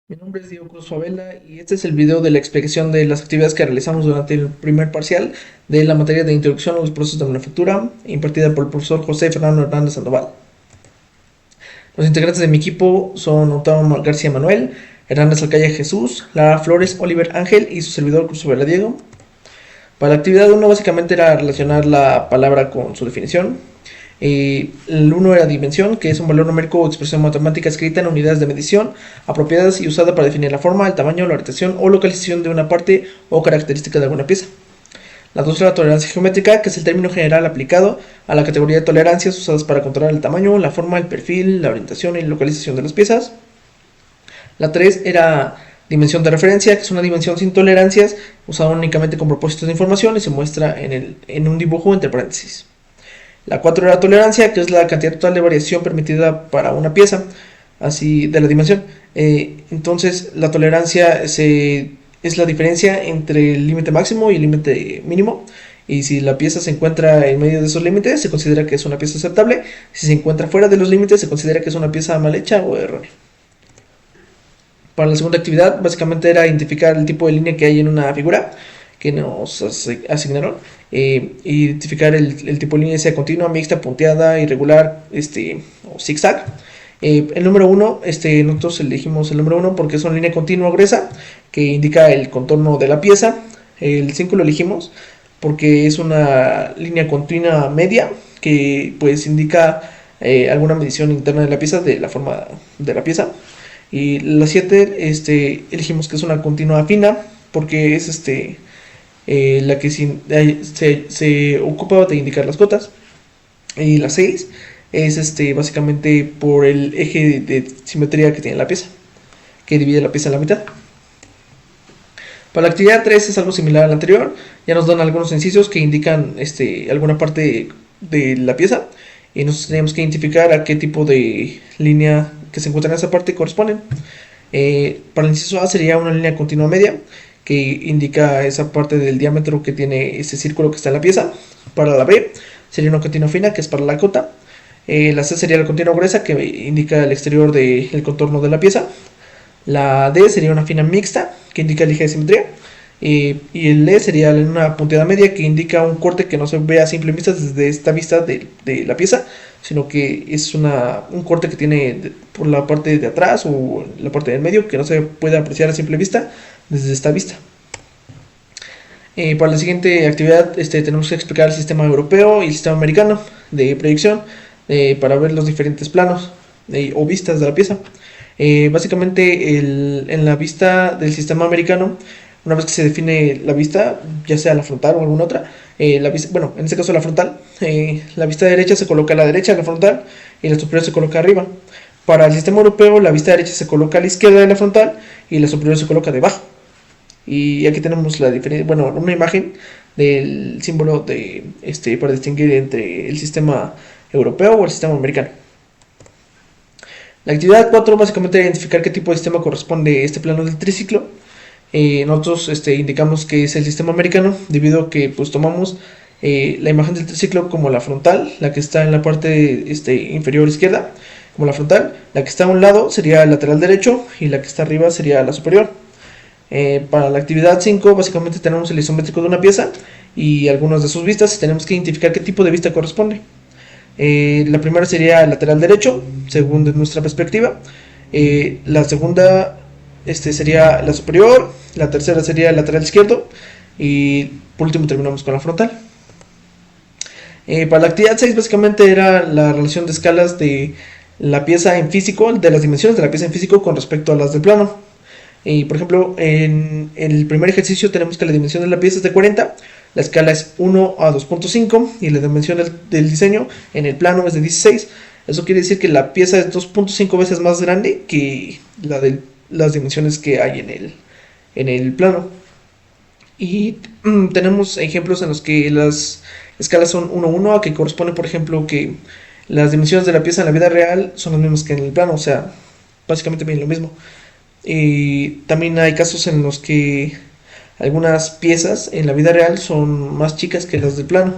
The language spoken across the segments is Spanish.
Mi nombre es Diego Cruz Favela y este es el video de la explicación de las actividades que realizamos durante el primer parcial de la materia de Introducción a los Procesos de Manufactura, impartida por el profesor José Fernando Hernández Sandoval. Los integrantes de mi equipo son Octavio García Manuel, Hernández Alcaya Jesús, Lara Flores, Oliver Ángel y su servidor Cruz Favela Diego. Para la actividad 1 básicamente era relacionar la palabra con su definición. El 1 era dimensión, que es un valor numérico o expresión matemática escrita en unidades de medición, apropiadas y usada para definir la forma, el tamaño, la orientación o localización de una parte o característica de alguna pieza. La 2 era tolerancia geométrica, que es el término general aplicado a la categoría de tolerancias usadas para controlar el tamaño, la forma, el perfil, la orientación y la localización de las piezas. La 3 era dimensión de referencia, que es una dimensión sin tolerancias, usada únicamente con propósitos de información y se muestra en un dibujo entre paréntesis. La 4 era tolerancia, que es la cantidad total de variación permitida para una pieza, así de la dimensión. Entonces, la tolerancia es la diferencia entre el límite máximo y el límite mínimo. Y si la pieza se encuentra en medio de esos límites, se considera que es una pieza aceptable. Si se encuentra fuera de los límites, se considera que es una pieza mal hecha o errónea. Para la segunda actividad, básicamente era identificar el tipo de línea que hay en una figura que nos asignaron. Identificar el tipo de línea, sea continua, mixta, punteada, irregular, o zigzag. El número 1, nosotros elegimos el número 1 porque es una línea continua gruesa que indica el contorno de la pieza. El 5 lo elegimos porque es una línea continua media que pues indica alguna medición interna de la pieza, de la forma de la pieza. Y la 7 elegimos que es una continua fina porque es la que se ocupa de indicar las cotas. Y la 6 es básicamente por el eje de simetría que tiene la pieza, que divide la pieza en la mitad. Para la actividad 3 es algo similar a la anterior, ya nos dan algunos incisos que indican alguna parte de la pieza y nos tenemos que identificar a qué tipo de línea que se encuentra en esa parte corresponden. Para el inciso A sería una línea continua media que indica esa parte del diámetro que tiene ese círculo que está en la pieza. Para la B sería una continua fina, que es para la cota. La C sería la continua gruesa, que indica el exterior del contorno de la pieza. La D sería una fina mixta, que indica el eje de simetría. Y el E sería una punteada media, que indica un corte que no se ve a simple vista desde esta vista de la pieza, sino que es un corte que tiene por la parte de atrás o la parte del medio, que no se puede apreciar a simple vista desde esta vista. Para la siguiente actividad tenemos que explicar el sistema europeo y el sistema americano de proyección para ver los diferentes planos o vistas de la pieza. Básicamente en la vista del sistema americano, una vez que se define la vista, ya sea la frontal o alguna otra, bueno, en este caso la frontal, la vista derecha se coloca a la derecha de la frontal y la superior se coloca arriba. Para el sistema europeo, la vista derecha se coloca a la izquierda de la frontal y la superior se coloca debajo. Y aquí tenemos la diferencia, bueno, una imagen del símbolo para distinguir entre el sistema europeo o el sistema americano. La actividad 4 básicamente es identificar qué tipo de sistema corresponde a este plano del triciclo. Nosotros indicamos que es el sistema americano debido a que pues tomamos la imagen del triciclo como la frontal, la que está en la parte inferior izquierda, como la frontal. La que está a un lado sería el lateral derecho y la que está arriba sería la superior. Para la actividad 5 básicamente tenemos el isométrico de una pieza y algunas de sus vistas y tenemos que identificar qué tipo de vista corresponde. La primera sería el lateral derecho, según nuestra perspectiva. La segunda sería la superior. La tercera sería el lateral izquierdo. Y por último terminamos con la frontal. Para la actividad 6 básicamente era la relación de escalas de la pieza en físico, de las dimensiones de la pieza en físico con respecto a las del plano. Por ejemplo, en el primer ejercicio tenemos que la dimensión de la pieza es de 40, la escala es 1 a 2.5 y la dimensión del diseño en el plano es de 16. Eso quiere decir que la pieza es 2.5 veces más grande que las dimensiones que hay en el plano. Y tenemos ejemplos en los que las escalas son 1 a 1, a que corresponde, por ejemplo, que las dimensiones de la pieza en la vida real son las mismas que en el plano, o sea, básicamente bien lo mismo. Y también hay casos en los que algunas piezas en la vida real son más chicas que las del plano.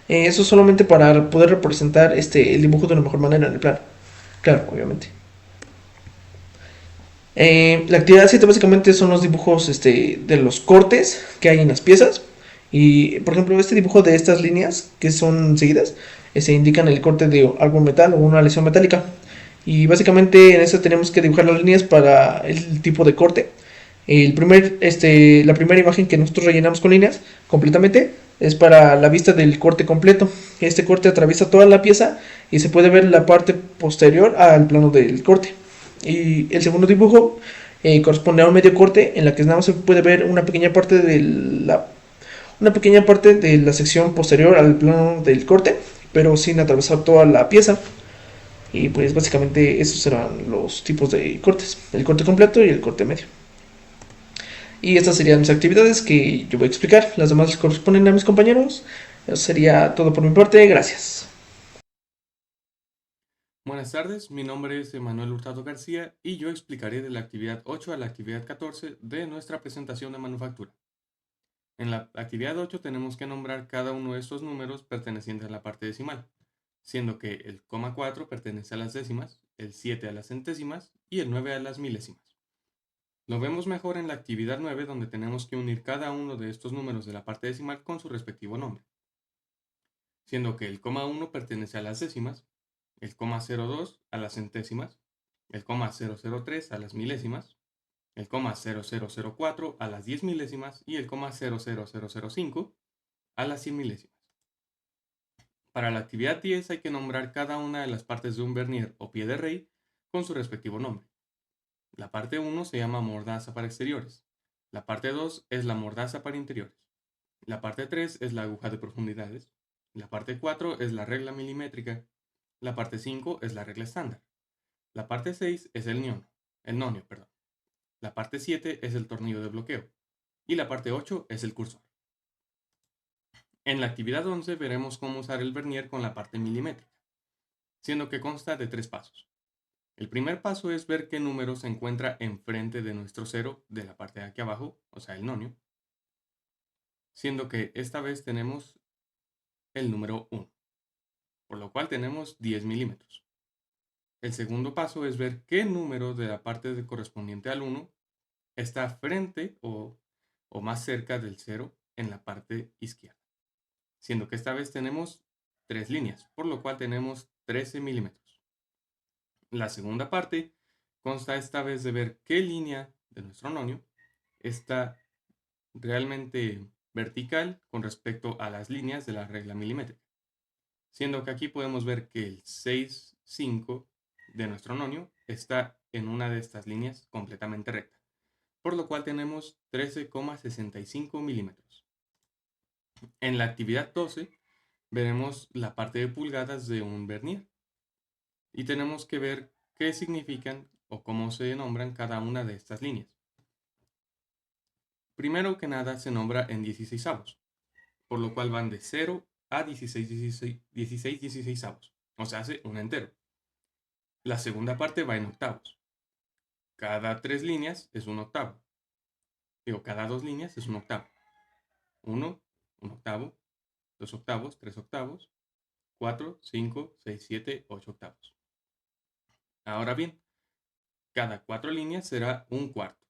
Eso solamente para poder representar el dibujo de una mejor manera en el plano. Claro, obviamente. La actividad 7 básicamente son los dibujos de los cortes que hay en las piezas. Y por ejemplo, este dibujo de estas líneas que son seguidas se indican el corte de algún metal o una lesión metálica. Y básicamente en eso tenemos que dibujar las líneas para el tipo de corte. La primera imagen que nosotros rellenamos con líneas completamente es para la vista del corte completo. Este corte atraviesa toda la pieza y se puede ver la parte posterior al plano del corte. Y el segundo dibujo corresponde a un medio corte en la que nada más se puede ver una pequeña parte de la sección posterior al plano del corte, pero sin atravesar toda la pieza. Y pues básicamente esos serán los tipos de cortes, el corte completo y el corte medio. Y estas serían mis actividades que yo voy a explicar. Las demás corresponden a mis compañeros. Eso sería todo por mi parte. Gracias. Buenas tardes, mi nombre es Emanuel Hurtado García y yo explicaré de la actividad 8 a la actividad 14 de nuestra presentación de manufactura. En la actividad 8 tenemos que nombrar cada uno de estos números pertenecientes a la parte decimal, siendo que el coma 4 pertenece a las décimas, el 7 a las centésimas y el 9 a las milésimas. Lo vemos mejor en la actividad 9 donde tenemos que unir cada uno de estos números de la parte decimal con su respectivo nombre, siendo que el coma 1 pertenece a las décimas, el coma 02 a las centésimas, el coma 003 a las milésimas, el coma 0004 a las 10 milésimas y el coma 00005 a las 100 milésimas. Para la actividad 10 hay que nombrar cada una de las partes de un vernier o pie de rey con su respectivo nombre. La parte 1 se llama mordaza para exteriores. La parte 2 es la mordaza para interiores. La parte 3 es la aguja de profundidades. La parte 4 es la regla milimétrica. La parte 5 es la regla estándar. La parte 6 es el nonio, perdón. La parte 7 es el tornillo de bloqueo. Y la parte 8 es el cursor. En la actividad 11 veremos cómo usar el vernier con la parte milimétrica, siendo que consta de 3 pasos. El primer paso es ver qué número se encuentra enfrente de nuestro cero de la parte de aquí abajo, o sea, el nonio, siendo que esta vez tenemos el número 1, por lo cual tenemos 10 milímetros. El segundo paso es ver qué número de la parte correspondiente al 1 está frente o más cerca del 0 en la parte izquierda, siendo que esta vez tenemos 3 líneas, por lo cual tenemos 13 milímetros. La segunda parte consta esta vez de ver qué línea de nuestro nonio está realmente vertical con respecto a las líneas de la regla milimétrica, siendo que aquí podemos ver que el 6,5 de nuestro nonio está en una de estas líneas completamente recta, por lo cual tenemos 13,65 milímetros. En la actividad 12 veremos la parte de pulgadas de un vernier y tenemos que ver qué significan o cómo se nombran cada una de estas líneas. Primero que nada se nombra en 16avos, por lo cual van de 0 a 16 o sea, hace un entero. La segunda parte va en octavos. Cada 3 líneas es un octavo. Cada 2 líneas es un octavo. 1, un octavo, 2 octavos, 3 octavos, 4, 5, 6, 7, 8 octavos. Ahora bien, cada 4 líneas será un cuarto.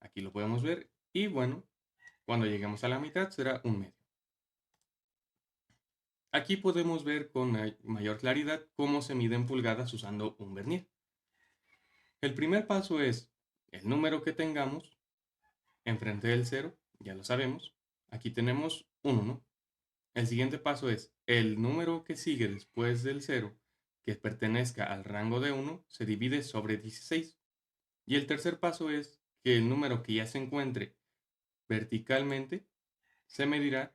Aquí lo podemos ver. Y bueno, cuando lleguemos a la mitad será un medio. Aquí podemos ver con mayor claridad cómo se miden pulgadas usando un vernier. El primer paso es el número que tengamos enfrente del 0, ya lo sabemos. Aquí tenemos un 1. El siguiente paso es el número que sigue después del 0, que pertenezca al rango de 1, se divide sobre 16. Y el tercer paso es que el número que ya se encuentre verticalmente se medirá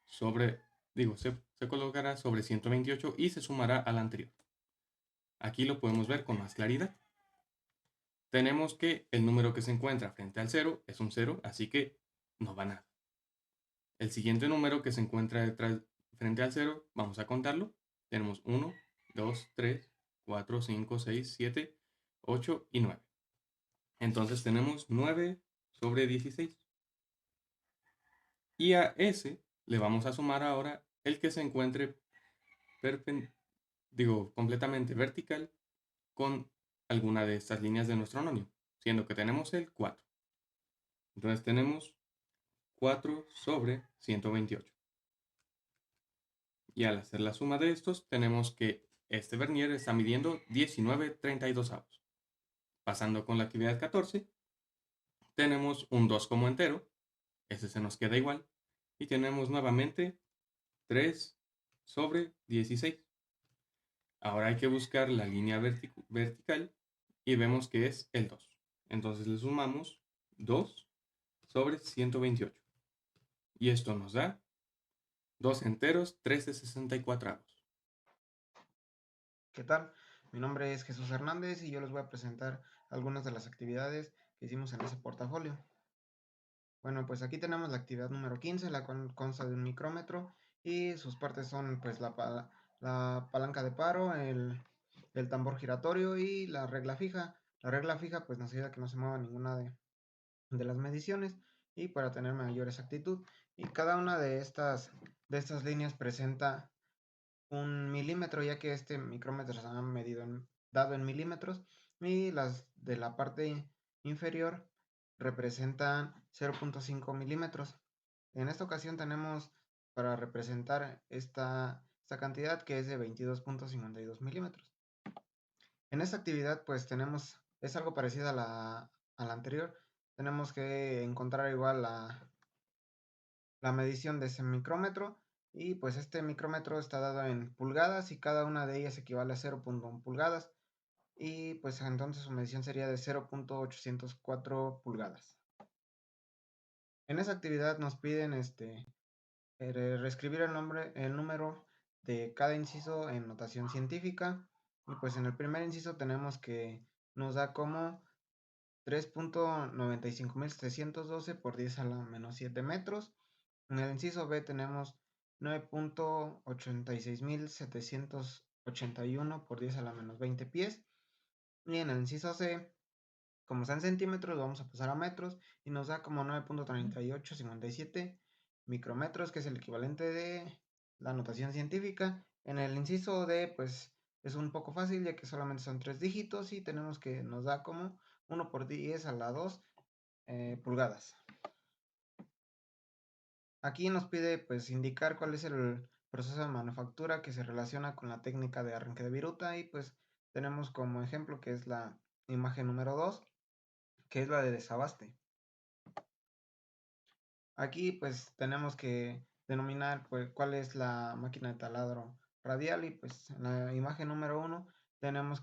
se colocará sobre 128 y se sumará al anterior. Aquí lo podemos ver con más claridad. Tenemos que el número que se encuentra frente al 0 es un 0, así que no va nada. El siguiente número que se encuentra frente al 0, vamos a contarlo. Tenemos 1, 2, 3, 4, 5, 6, 7, 8 y 9. Entonces tenemos 9 sobre 16. Y a ese le vamos a sumar ahora el que se encuentre completamente vertical con alguna de estas líneas de nuestro nonio, siendo que tenemos el 4. Entonces tenemos 4 sobre 128. Y al hacer la suma de estos, tenemos que este vernier está midiendo 19,32. Pasando con la actividad 14, tenemos un 2 como entero, ese se nos queda igual, y tenemos nuevamente 3 sobre 16. Ahora hay que buscar la línea vertical y vemos que es el 2. Entonces le sumamos 2 sobre 128. Y esto nos da 2 enteros, 13,64. ¿Qué tal? Mi nombre es Jesús Hernández y yo les voy a presentar algunas de las actividades que hicimos en ese portafolio. Bueno, pues aquí tenemos la actividad número 15, la cual consta de un micrómetro y sus partes son pues la palanca de paro, el tambor giratorio y la regla fija. La regla fija pues nos ayuda a que no se mueva ninguna de las mediciones y para tener mayor exactitud. Y cada una de estas líneas presenta un milímetro, ya que este micrómetro se ha dado en milímetros, y las de la parte inferior representan 0,5 milímetros. En esta ocasión tenemos para representar esta cantidad que es de 22,52 milímetros. En esta actividad pues es algo parecido a la anterior. Tenemos que encontrar igual la medición de ese micrómetro y pues este micrómetro está dado en pulgadas y cada una de ellas equivale a 0,1 pulgadas y pues entonces su medición sería de 0,804 pulgadas. En esa actividad nos piden reescribir el número de cada inciso en notación científica y pues en el primer inciso tenemos que nos da como 3,95712 por 10 a la menos 7 metros. En el inciso B tenemos 9,86781 por 10 a la menos 20 pies. Y en el inciso C, como está en centímetros, lo vamos a pasar a metros y nos da como 9,3857 micrómetros, que es el equivalente de la notación científica. En el inciso D, pues es un poco fácil, ya que solamente son 3 dígitos y tenemos que nos da como 1 por 10 a la 2 pulgadas. Aquí nos pide pues indicar cuál es el proceso de manufactura que se relaciona con la técnica de arranque de viruta y pues tenemos como ejemplo que es la imagen número 2, que es la de desabaste. Aquí pues tenemos que denominar pues cuál es la máquina de taladro radial y pues en la imagen número 1 tenemos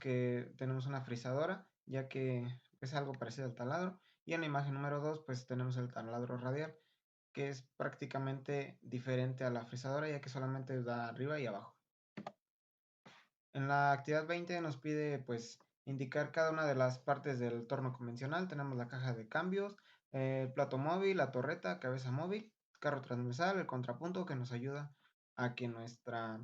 una frisadora, ya que es algo parecido al taladro, y en la imagen número 2 pues tenemos el taladro radial, que es prácticamente diferente a la frisadora, ya que solamente da arriba y abajo. En la actividad 20 nos pide pues indicar cada una de las partes del torno convencional. Tenemos la caja de cambios, el plato móvil, la torreta, cabeza móvil, carro transversal, el contrapunto que nos ayuda a que nuestra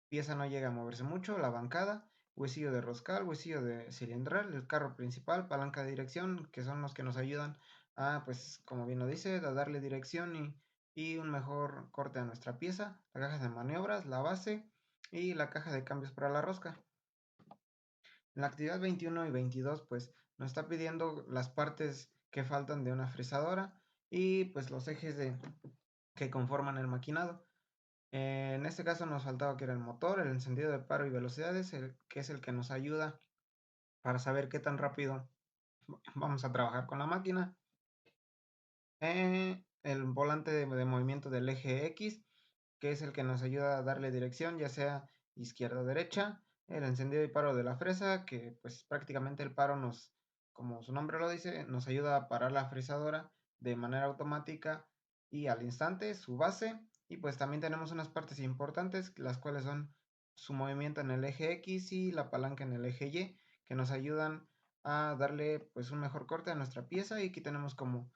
pieza no llegue a moverse mucho, la bancada, huesillo de roscal, huesillo de cilindral, el carro principal, palanca de dirección, que son los que nos ayudan a, pues como bien lo dice, a darle dirección y un mejor corte a nuestra pieza, la caja de maniobras, la base y la caja de cambios para la rosca. En la actividad 21 y 22 pues nos está pidiendo las partes que faltan de una fresadora y pues los ejes que conforman el maquinado. En este caso nos faltaba que era el motor, el encendido de paro y velocidades, que es el que nos ayuda para saber qué tan rápido vamos a trabajar con la máquina. El volante de movimiento del eje X, que es el que nos ayuda a darle dirección, ya sea izquierda o derecha. El encendido y paro de la fresa, que pues prácticamente el paro como su nombre lo dice, nos ayuda a parar la fresadora de manera automática y al instante, su base. Y pues también tenemos unas partes importantes, las cuales son su movimiento en el eje X y la palanca en el eje Y, que nos ayudan a darle pues un mejor corte a nuestra pieza. Y aquí tenemos como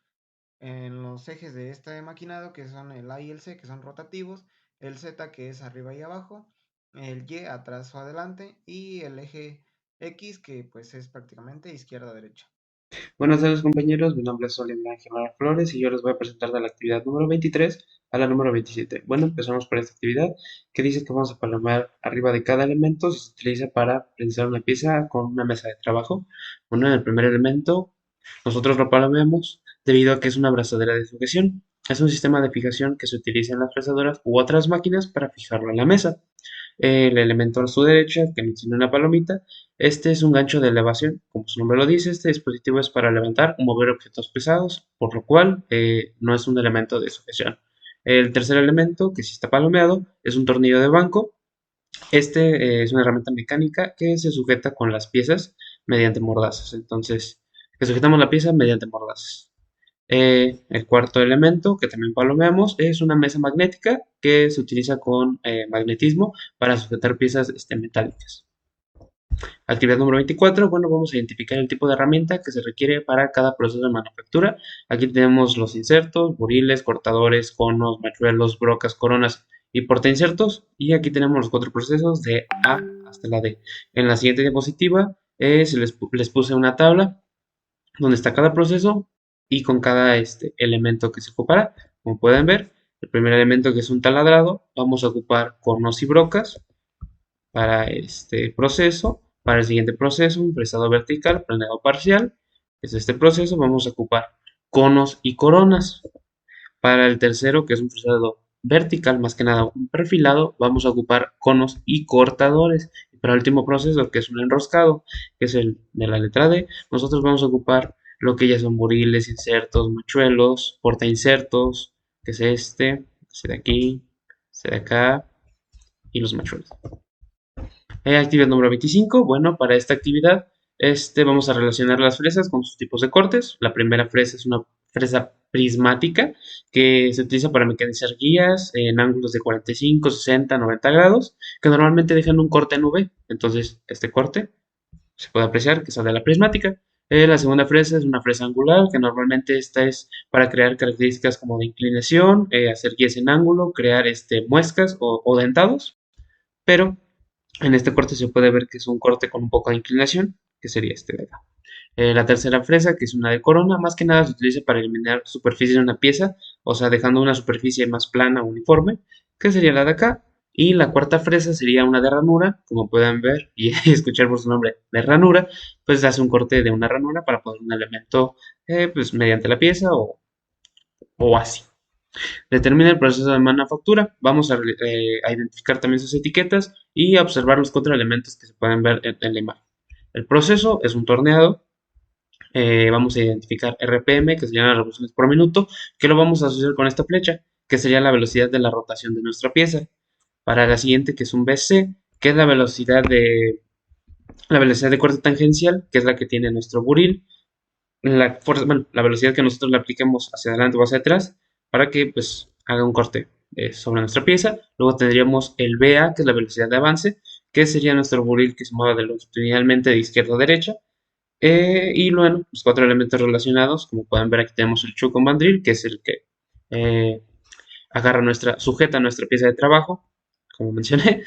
en los ejes de este maquinado, que son el A y el C, que son rotativos, el Z, que es arriba y abajo, el Y atrás o adelante, y el eje X, que pues es prácticamente izquierda-derecha. Buenas tardes compañeros, mi nombre es Oliver Ángel Flores y yo les voy a presentar de la actividad número 23, a la número 27. Bueno, empezamos por esta actividad que dice que vamos a palomear arriba de cada elemento si se utiliza para realizar una pieza con una mesa de trabajo. Bueno, en el primer elemento nosotros lo palomeamos debido a que es una abrazadera de sujeción. Es un sistema de fijación que se utiliza en las fresadoras u otras máquinas para fijarlo en la mesa. El elemento a su derecha, que tiene una palomita, este es un gancho de elevación. Como su nombre lo dice, este dispositivo es para levantar o mover objetos pesados, por lo cual no es un elemento de sujeción. El tercer elemento, que sí está palomeado, es un tornillo de banco. Este es una herramienta mecánica que se sujeta con las piezas mediante mordazas. Entonces, que sujetamos la pieza mediante mordazas. El cuarto elemento que también palomeamos es una mesa magnética que se utiliza con magnetismo para sujetar piezas metálicas. Actividad número 24, bueno, vamos a identificar el tipo de herramienta que se requiere para cada proceso de manufactura. Aquí tenemos los insertos, buriles, cortadores, conos, machuelos, brocas, coronas y portainsertos. Y aquí tenemos los 4 procesos de A hasta la D. En la siguiente diapositiva les puse una tabla donde está cada proceso y con cada elemento que se ocupará. Como pueden ver, el primer elemento, que es un taladrado, vamos a ocupar conos y brocas para este proceso. Para el siguiente proceso, un fresado vertical, planeado parcial, es este proceso, vamos a ocupar conos y coronas. Para el tercero, que es un fresado vertical, más que nada un perfilado, vamos a ocupar conos y cortadores. Y para el último proceso, que es un enroscado, que es el de la letra D, nosotros vamos a ocupar lo que ya son buriles, insertos, machuelos, portainsertos, que es este de aquí, este de acá, y los machuelos. Actividad número 25. Bueno, para esta actividad vamos a relacionar las fresas con sus tipos de cortes. La primera fresa es una fresa prismática que se utiliza para mecanizar guías en ángulos de 45, 60, 90 grados, que normalmente dejan un corte en V. Entonces, este corte se puede apreciar que sale de la prismática. La segunda fresa es una fresa angular, que normalmente esta es para crear características como de inclinación, hacer guías en ángulo, crear muescas o dentados. Pero en este corte se puede ver que es un corte con un poco de inclinación, que sería este de acá. La tercera fresa, que es una de corona, más que nada se utiliza para eliminar superficie de una pieza, o sea, dejando una superficie más plana o uniforme, que sería la de acá. Y la cuarta fresa sería una de ranura, como pueden ver y escuchar por su nombre de ranura, pues hace un corte de una ranura para poner un elemento pues mediante la pieza o así. Determina el proceso de manufactura. Vamos a identificar también sus etiquetas y a observar los 4 elementos que se pueden ver en la imagen. El proceso es un torneado. Vamos a identificar RPM, que serían las revoluciones por minuto, que lo vamos a asociar con esta flecha, que sería la velocidad de la rotación de nuestra pieza. Para la siguiente, que es un BC, que es la velocidad de corte tangencial, que es la que tiene nuestro buril. La velocidad que nosotros le apliquemos hacia adelante o hacia atrás para que pues haga un corte sobre nuestra pieza. Luego tendríamos el BA, que es la velocidad de avance, que sería nuestro buril que se mueve longitudinalmente de izquierda a derecha. Y bueno, los 4 elementos relacionados, como pueden ver, aquí tenemos el chuco mandril, que es el que sujeta nuestra pieza de trabajo. Como mencioné,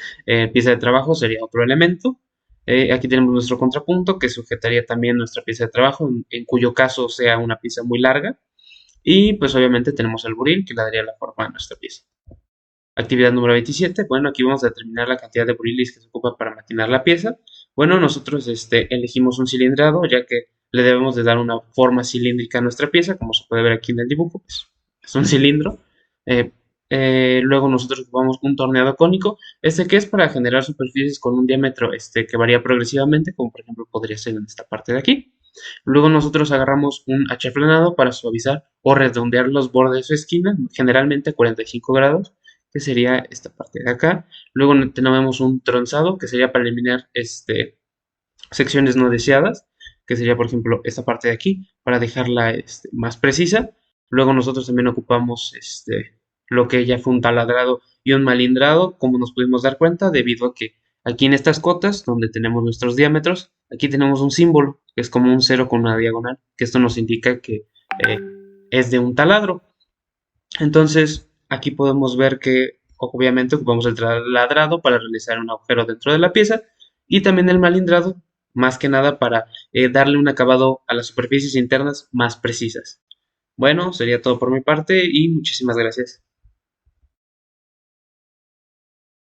pieza de trabajo sería otro elemento. Aquí tenemos nuestro contrapunto, que sujetaría también nuestra pieza de trabajo, en cuyo caso sea una pieza muy larga. Y pues obviamente tenemos el buril, que le daría la forma a nuestra pieza. Actividad número 27. Bueno, aquí vamos a determinar la cantidad de buriles que se ocupa para maquinar la pieza. Bueno, nosotros elegimos un cilindrado, ya que le debemos de dar una forma cilíndrica a nuestra pieza, como se puede ver aquí en el dibujo, pues, es un cilindro. Luego nosotros ocupamos un torneado cónico, que es para generar superficies con un diámetro que varía progresivamente, como por ejemplo podría ser en esta parte de aquí. Luego nosotros agarramos un achaflanado para suavizar o redondear los bordes de su esquina, generalmente a 45 grados, que sería esta parte de acá. Luego tenemos un tronzado, que sería para eliminar secciones no deseadas, que sería por ejemplo esta parte de aquí, para dejarla más precisa. Luego nosotros también ocupamos lo que ya fue un taladrado y un malindrado, como nos pudimos dar cuenta, debido a que aquí en estas cotas, donde tenemos nuestros diámetros, aquí tenemos un símbolo, que es como un 0 con una diagonal, que esto nos indica que es de un taladro. Entonces, aquí podemos ver que obviamente ocupamos el taladrado para realizar un agujero dentro de la pieza, y también el malindrado, más que nada para darle un acabado a las superficies internas más precisas. Bueno, sería todo por mi parte y muchísimas gracias.